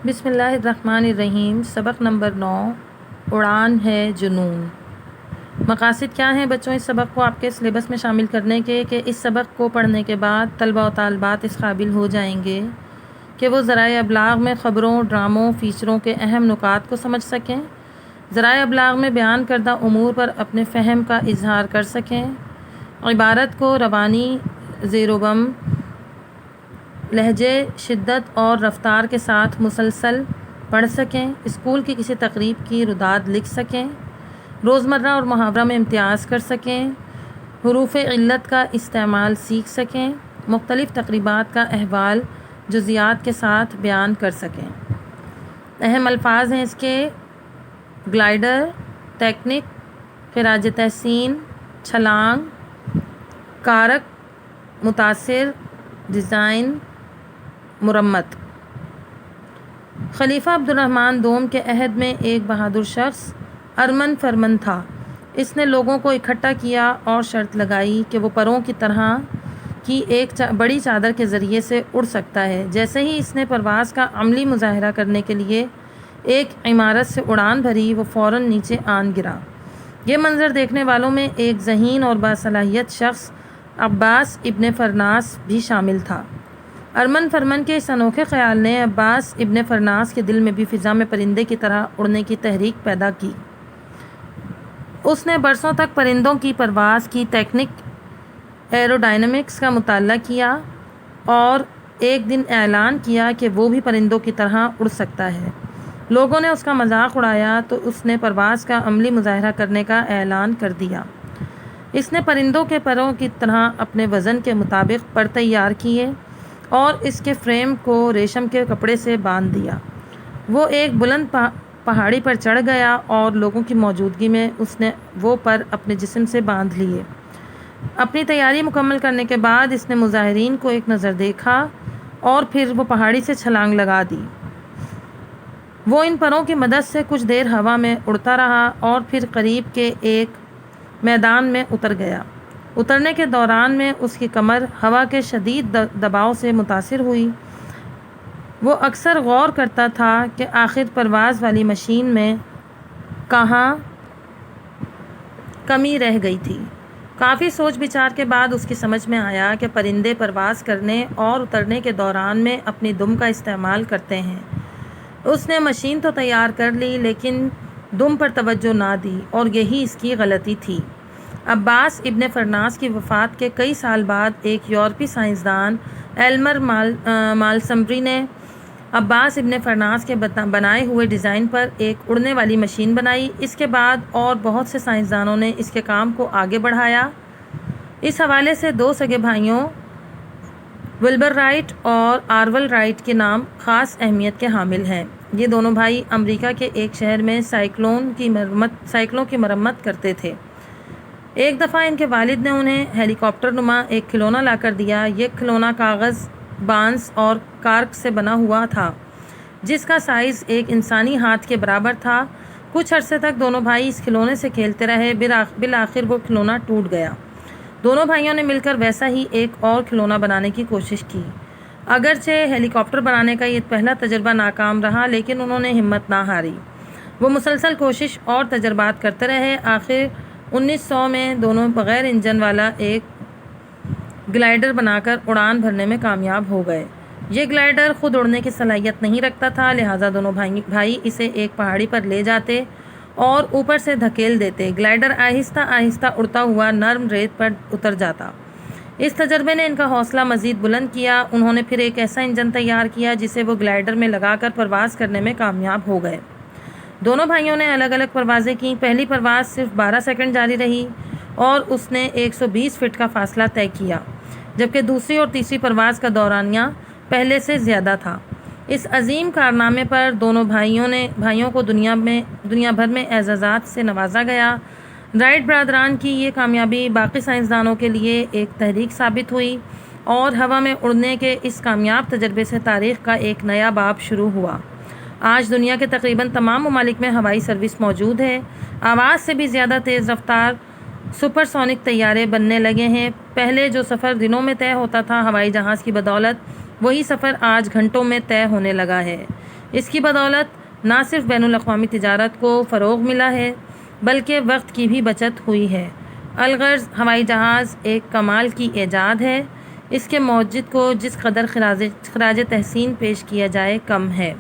بسم اللہ الرحمن الرحیم۔ سبق نمبر 9 اڑان ہے جنون۔ مقاصد کیا ہیں بچوں اس سبق کو آپ کے سلیبس میں شامل کرنے کے کہ اس سبق کو پڑھنے کے بعد طلبہ و طالبات اس قابل ہو جائیں گے کہ وہ ذرائع ابلاغ میں خبروں، ڈراموں، فیچروں کے اہم نکات کو سمجھ سکیں، ذرائع ابلاغ میں بیان کردہ امور پر اپنے فہم کا اظہار کر سکیں، عبارت کو روانی، زیر و بم، لہجے، شدت اور رفتار کے ساتھ مسلسل پڑھ سکیں، اسکول کی کسی تقریب کی رداد لکھ سکیں، روزمرہ اور محاورہ میں امتیاز کر سکیں، حروف علت کا استعمال سیکھ سکیں، مختلف تقریبات کا احوال جزیات کے ساتھ بیان کر سکیں۔ اہم الفاظ ہیں اس کے: گلائڈر، ٹیکنک، خراج تحسین، چھلانگ، کارک، متاثر، ڈیزائن، مرمت۔ خلیفہ عبد الرحمن دوم کے عہد میں ایک بہادر شخص ارمن فرمن تھا۔ اس نے لوگوں کو اکٹھا کیا اور شرط لگائی کہ وہ پروں کی طرح کی ایک بڑی چادر کے ذریعے سے اڑ سکتا ہے۔ جیسے ہی اس نے پرواز کا عملی مظاہرہ کرنے کے لیے ایک عمارت سے اڑان بھری، وہ فوراً نیچے آن گرا۔ یہ منظر دیکھنے والوں میں ایک ذہین اور باصلاحیت شخص عباس ابن فرناس بھی شامل تھا۔ ارمن فرمن کے اس انوکھے خیال نے عباس ابن فرناس کے دل میں بھی فضا میں پرندے کی طرح اڑنے کی تحریک پیدا کی۔ اس نے برسوں تک پرندوں کی پرواز کی ٹیکنک، ایروڈائنمکس کا مطالعہ کیا اور ایک دن اعلان کیا کہ وہ بھی پرندوں کی طرح اڑ سکتا ہے۔ لوگوں نے اس کا مذاق اڑایا تو اس نے پرواز کا عملی مظاہرہ کرنے کا اعلان کر دیا۔ اس نے پرندوں کے پروں کی طرح اپنے وزن کے مطابق پر تیار کیے اور اس کے فریم کو ریشم کے کپڑے سے باندھ دیا۔ وہ ایک بلند پہاڑی پر چڑھ گیا اور لوگوں کی موجودگی میں اس نے وہ پر اپنے جسم سے باندھ لیے۔ اپنی تیاری مکمل کرنے کے بعد اس نے مظاہرین کو ایک نظر دیکھا اور پھر وہ پہاڑی سے چھلانگ لگا دی۔ وہ ان پروں کی مدد سے کچھ دیر ہوا میں اڑتا رہا اور پھر قریب کے ایک میدان میں اتر گیا۔ اترنے کے دوران میں اس کی کمر ہوا کے شدید دباؤ سے متاثر ہوئی۔ وہ اکثر غور کرتا تھا کہ آخر پرواز والی مشین میں کہاں کمی رہ گئی تھی۔ کافی سوچ بچار کے بعد اس کی سمجھ میں آیا کہ پرندے پرواز کرنے اور اترنے کے دوران میں اپنی دم کا استعمال کرتے ہیں۔ اس نے مشین تو تیار کر لی لیکن دم پر توجہ نہ دی اور یہی اس کی غلطی تھی۔ عباس ابن فرناس کی وفات کے کئی سال بعد ایک یورپی سائنسدان ایلمر مالسمبری نے عباس ابن فرناس کے بنائے ہوئے ڈیزائن پر ایک اڑنے والی مشین بنائی۔ اس کے بعد اور بہت سے سائنسدانوں نے اس کے کام کو آگے بڑھایا۔ اس حوالے سے دو سگے بھائیوں ولبر رائٹ اور آرول رائٹ کے نام خاص اہمیت کے حامل ہیں۔ یہ دونوں بھائی امریکہ کے ایک شہر میں سائیکلوں کی مرمت کرتے تھے۔ ایک دفعہ ان کے والد نے انہیں ہیلی کاپٹر نما ایک کھلونا لا کر دیا۔ یہ کھلونا کاغذ، بانس اور کارک سے بنا ہوا تھا جس کا سائز ایک انسانی ہاتھ کے برابر تھا۔ کچھ عرصے تک دونوں بھائی اس کھلونے سے کھیلتے رہے۔ بالآخر وہ کھلونا ٹوٹ گیا۔ دونوں بھائیوں نے مل کر ویسا ہی ایک اور کھلونا بنانے کی کوشش کی۔ اگرچہ ہیلی کاپٹر بنانے کا یہ پہلا تجربہ ناکام رہا لیکن انہوں نے ہمت نہ ہاری۔ وہ مسلسل کوشش اور تجربات کرتے رہے۔ آخر 1900 میں دونوں بغیر انجن والا ایک گلائڈر بنا کر اڑان بھرنے میں کامیاب ہو گئے۔ یہ گلائڈر خود اڑنے کی صلاحیت نہیں رکھتا تھا، لہٰذا دونوں بھائی اسے ایک پہاڑی پر لے جاتے اور اوپر سے دھکیل دیتے۔ گلائڈر آہستہ آہستہ اڑتا ہوا نرم ریت پر اتر جاتا۔ اس تجربے نے ان کا حوصلہ مزید بلند کیا۔ انہوں نے پھر ایک ایسا انجن تیار کیا جسے وہ گلائڈر میں لگا کر پرواز کرنے میں کامیاب ہو گئے۔ دونوں بھائیوں نے الگ الگ پروازیں کیں۔ پہلی پرواز صرف 12 سیکنڈ جاری رہی اور اس نے 120 فٹ کا فاصلہ طے کیا، جبکہ دوسری اور تیسری پرواز کا دورانیہ پہلے سے زیادہ تھا۔ اس عظیم کارنامے پر دونوں بھائیوں کو دنیا بھر میں اعزازات سے نوازا گیا۔ رائٹ برادران کی یہ کامیابی باقی سائنسدانوں کے لیے ایک تحریک ثابت ہوئی اور ہوا میں اڑنے کے اس کامیاب تجربے سے تاریخ کا ایک نیا باب شروع ہوا۔ آج دنیا کے تقریباً تمام ممالک میں ہوائی سروس موجود ہے۔ آواز سے بھی زیادہ تیز رفتار سپر سونک طیارے بننے لگے ہیں۔ پہلے جو سفر دنوں میں طے ہوتا تھا ہوائی جہاز کی بدولت، وہی سفر آج گھنٹوں میں طے ہونے لگا ہے۔ اس کی بدولت نہ صرف بین الاقوامی تجارت کو فروغ ملا ہے بلکہ وقت کی بھی بچت ہوئی ہے۔ الغرض ہوائی جہاز ایک کمال کی ایجاد ہے، اس کے موجد کو جس قدر خراج تحسین پیش کیا جائے کم ہے۔